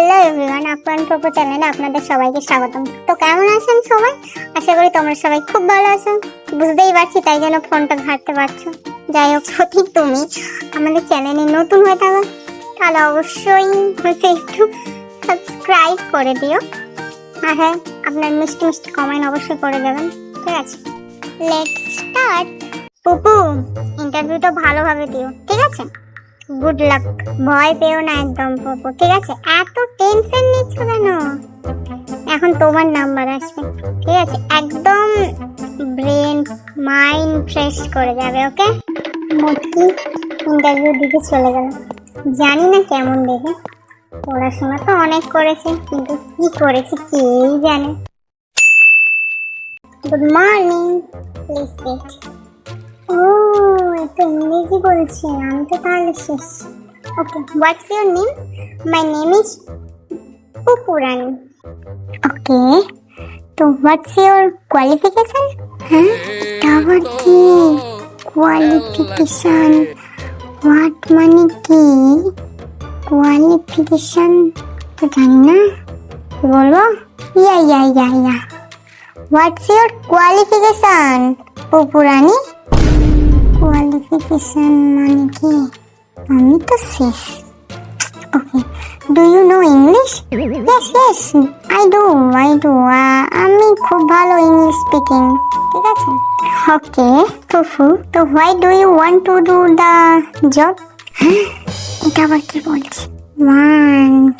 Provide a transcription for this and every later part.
Hello everyone, আপ্যায়ন প্রপো চ্যানেলে আপনাদের সবাইকে স্বাগতম। তো কেমন আছেন সবাই? আশা করি তোমরা সবাই খুব ভালো আছো। বুঝতেই পারছি, তাই জন্য ফোনটা ঘাঁটতে পারছো। যাই হোক, যদি তুমি আমাদের চ্যানেলে নতুন হয়ে থাকো তাহলে অবশ্যই একটু সাবস্ক্রাইব করে দিও। আর হ্যাঁ, আপনার মিষ্টি মিষ্টি কমেন্ট অবশ্যই করে দেবেন, ঠিক আছে? Let's start. পুপু, ইন্টারভিউটা ভালোভাবে দিও, ঠিক আছে? গুড লাক, ভয় পেও না একদম পুপু, ঠিক আছে? এত টেনশন নিচ্ছ কেন? এখন তোমার নাম্বার আসবে, ঠিক আছে? একদম ব্রেন মাইন্ড ফ্রেশ করে যাবে, ওকে? মোটকি ইন্টারভিউ দিতে চলে গেল। জানি না কেমন দেবে, পড়াশোনা তো অনেক করেছে, কিন্তু কি করেছে কেই জানে। Good morning, please sit. ও, এটা ইংরেজি বলছে, আমি তো তাহলে শেষ। Okay, what's your name? My name is Pupurani. Okay, তো হোয়াটস ইউর কোয়ালিফিকেশন? হ্যাঁ, এটা আবার কি কোয়ালিফিকেশন? হোয়াট মানে কি কোয়ালিফিকেশন? তো জানি না, কি বলবো? Yeah what's your qualification Pupurani? Qualification মানে কি? আমি তো শেষ। Okay, do you know English? Yes I do. আমি খুব ভালো ইংলিশ স্পিকিং, ঠিক আছে? ওকে ফুফু, তো why do you want to do the job? এটা আবার কি বলছি? ওয়ান্ট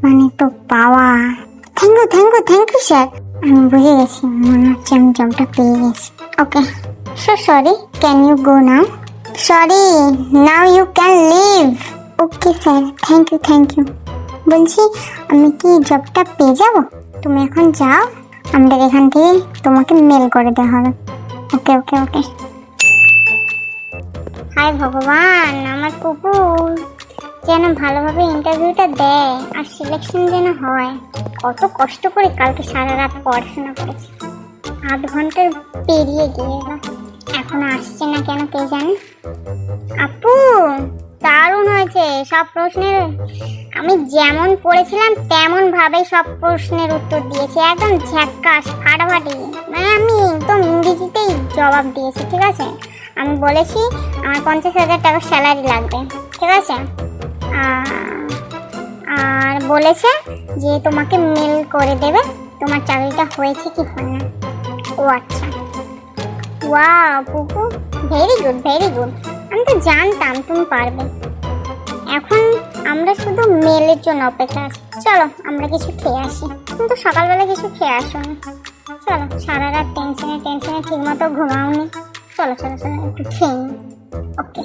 মানে তো পাওয়া। Thank you sir. আমি বুঝে গেছি, মনে হচ্ছে আমি জবটা পেয়ে গেছি। ওকে, so sorry, can you go now? Sorry, now you can leave. Okay sir, thank you. বলছি, আমি কি জবটা পেয়ে যাব? তুমি এখন যাও, আমাদের এখান থেকে তোমাকে মেল করে দেওয়া হবে। ওকে। হাই ভগবান, আমার কুকুর যেন ভালোভাবে ইন্টারভিউটা দেয় আর সিলেকশন যেন হয়। কত কষ্ট করে কালকে সারা রাত পড়াশোনা করেছি, আধ ঘন্টার পেরিয়ে গিয়ে এখনো আসছে না কেন কে জানে। আপু, দারুণ হয়েছে সব প্রশ্নের। আমি যেমন পড়েছিলাম তেমন ভাবে সব প্রশ্নের উত্তর দিয়েছি, একদম ঝাক্কাস ফাটাফাটি। মানে আমি একদম ইংরেজিতেই জবাব দিয়েছি, ঠিক আছে? আমি বলেছি আমার 50,000 টাকা স্যালারি লাগবে, ঠিক আছে? আর বলেছে যে তোমাকে মেল করে দেবে তোমার চাকরিটা হয়েছে কি হয় না। ও আচ্ছা, ওয়াও পুপু, ভেরি গুড। আমি তো জানতাম তুমি পারবে। এখন আমরা শুধু মেলের জন্য অপেক্ষা আছি। চলো আমরা কিছু খেয়ে আসি। তুমি তো সকালবেলা কিছু খেয়ে আসো না। চলো, সারা রাত টেনশনে ঠিক মতো ঘুমাওনি। চলো একটু খেয়ে নিই। ওকে।